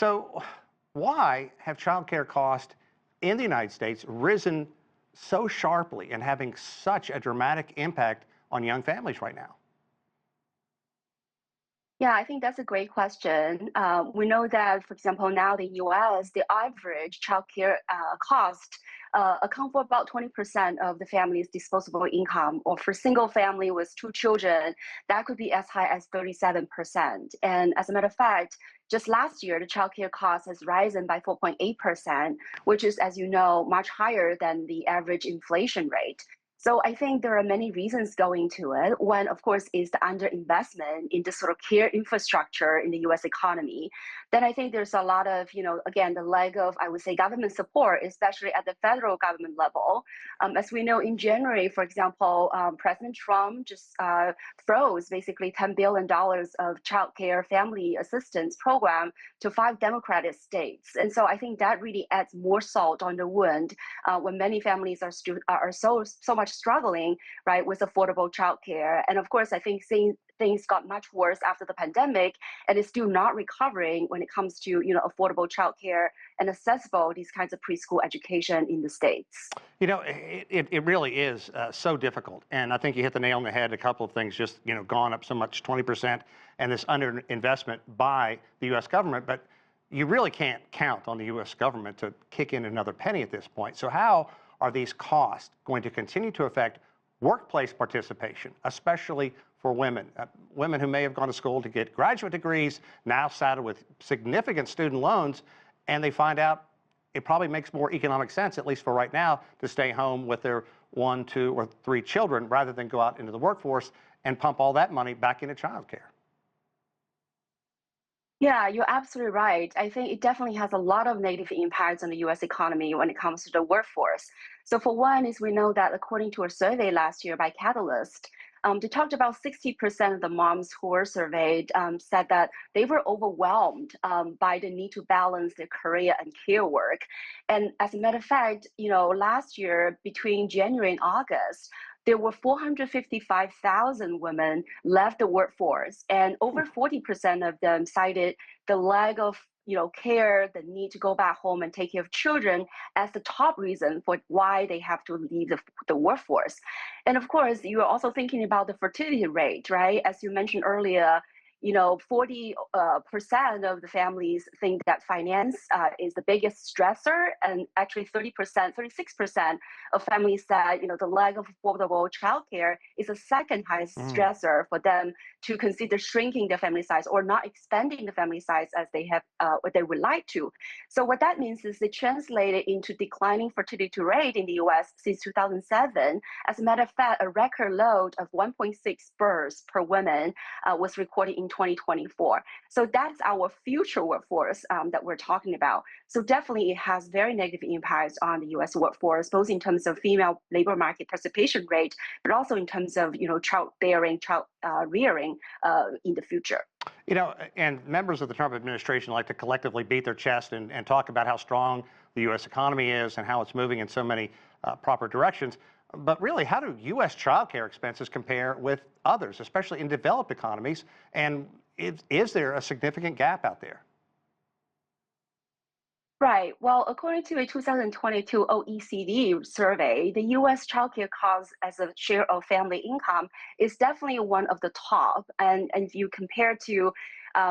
So, why have childcare costs in the United States risen so sharply and having such a dramatic impact on young families right now? Yeah, I think that's a great question. We know that, for example, now the US, the average childcare cost account for about 20% of the family's disposable income, or for single family with two children, that could be as high as 37%. And as a matter of fact, just last year, the childcare cost has risen by 4.8%, which is, as you know, much higher than the average inflation rate. So I think there are many reasons going to it. One, of course, is the underinvestment in the sort of care infrastructure in the US economy. Then I think there's a lot of, again, the lack of, I would say, government support, especially at the federal government level. As we know, in January, for example, President Trump just froze basically $10 billion of child care family assistance program to 5 Democratic states. And so I think that really adds more salt on the wound when many families are so much struggling, right, with affordable childcare. And of course, I think things got much worse after the pandemic, and it's still not recovering when it comes to affordable childcare and accessible these kinds of preschool education in the States. It really is so difficult, and I think you hit the nail on the head. A couple of things just gone up so much, 20%, and this underinvestment by the U.S. government, but you really can't count on the U.S. government to kick in another penny at this point. So how are these costs going to continue to affect workplace participation, especially for women? Women who may have gone to school to get graduate degrees, now saddled with significant student loans, and they find out it probably makes more economic sense, at least for right now, to stay home with their 1, 2, or 3 children rather than go out into the workforce and pump all that money back into childcare. Yeah, you're absolutely right. I think it definitely has a lot of negative impacts on the US economy when it comes to the workforce. So for one is we know that according to a survey last year by Catalyst, they talked about 60% of the moms who were surveyed said that they were overwhelmed by the need to balance their career and care work. And as a matter of fact, last year between January and August, there were 455,000 women left the workforce, and over 40% of them cited the lack of care, the need to go back home and take care of children as the top reason for why they have to leave the workforce. And of course, you're also thinking about the fertility rate, right? As you mentioned earlier, 40% of the families think that finance is the biggest stressor, and actually 30%, 36% of families said, the lack of affordable childcare is the second highest stressor for them to consider shrinking their family size or not expanding the family size as they have what they would like to. So what that means is it translated into declining fertility rate in the US since 2007. As a matter of fact, a record load of 1.6 births per woman was recorded in 2024. So that's our future workforce that we're talking about. So definitely it has very negative impacts on the US workforce, both in terms of female labor market participation rate, but also in terms of childbearing, child rearing in the future. And members of the Trump administration like to collectively beat their chest and talk about how strong the U.S. economy is and how it's moving in so many proper directions. But really, how do U.S. child care expenses compare with others, especially in developed economies? And is there a significant gap out there? Right. Well, according to a 2022 OECD survey, the US childcare costs as a share of family income is definitely one of the top. And if you compare to,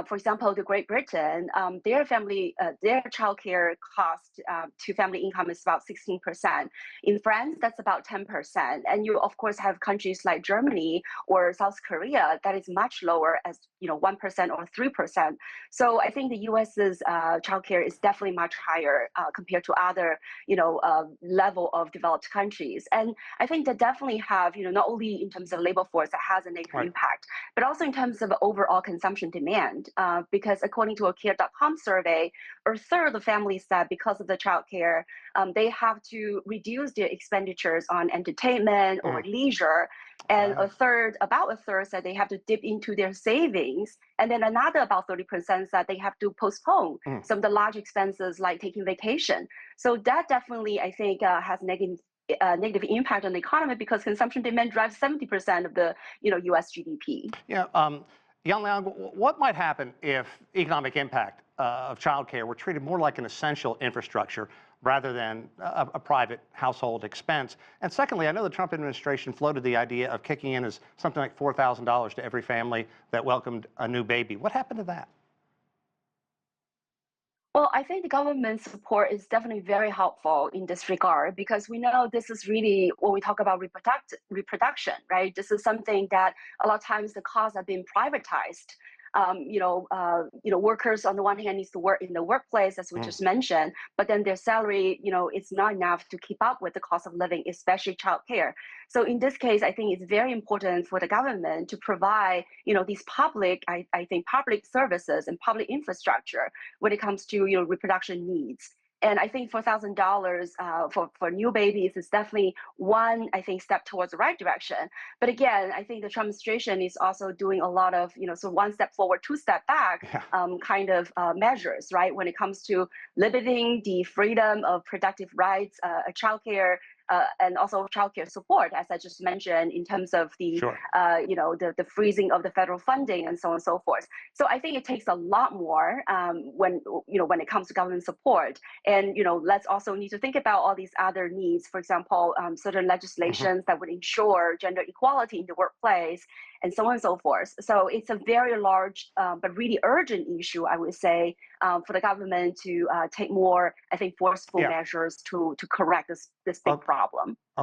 for example, the Great Britain, their childcare cost to family income is about 16%. In France, that's about 10%. And you, of course, have countries like Germany or South Korea that is much lower, as 1% or 3%. So I think the US's childcare is definitely much higher compared to other, level of developed countries. And I think that definitely have, not only in terms of labor force that has a negative impact, but also in terms of overall consumption demand. Because according to a Care.com survey, a third of families said because of the childcare, they have to reduce their expenditures on entertainment or leisure. And about a third said they have to dip into their savings. And then another about 30% said they have to postpone some of the large expenses like taking vacation. So that definitely, I think, has negative impact on the economy because consumption demand drives 70% of the US GDP. Yeah. Yan Liang, what might happen if economic impact of childcare were treated more like an essential infrastructure rather than a private household expense? And secondly, I know the Trump administration floated the idea of kicking in as something like $4,000 to every family that welcomed a new baby. What happened to that? Well, I think the government support is definitely very helpful in this regard because we know this is really when we talk about reproduction, right? This is something that a lot of times the costs have been privatized. Workers on the one hand needs to work in the workplace, as we Mm. just mentioned, but then their salary, it's not enough to keep up with the cost of living, especially childcare. So in this case, I think it's very important for the government to provide, these I think public services and public infrastructure when it comes to reproduction needs. And I think $4,000 for new babies is definitely one, I think, step towards the right direction. But again, I think the Trump administration is also doing a lot of, so one step forward, two step back Yeah. kind of measures, right? When it comes to limiting the freedom of productive rights, childcare, and also childcare support, as I just mentioned, in terms of Sure. the freezing of the federal funding and so on and so forth. So I think it takes a lot more when it comes to government support. And let's also need to think about all these other needs. For example, certain legislations that would ensure gender equality in the workplace, and so on and so forth. So it's a very large but really urgent issue, I would say, for the government to take more, I think, forceful Yeah. measures to correct this big problem.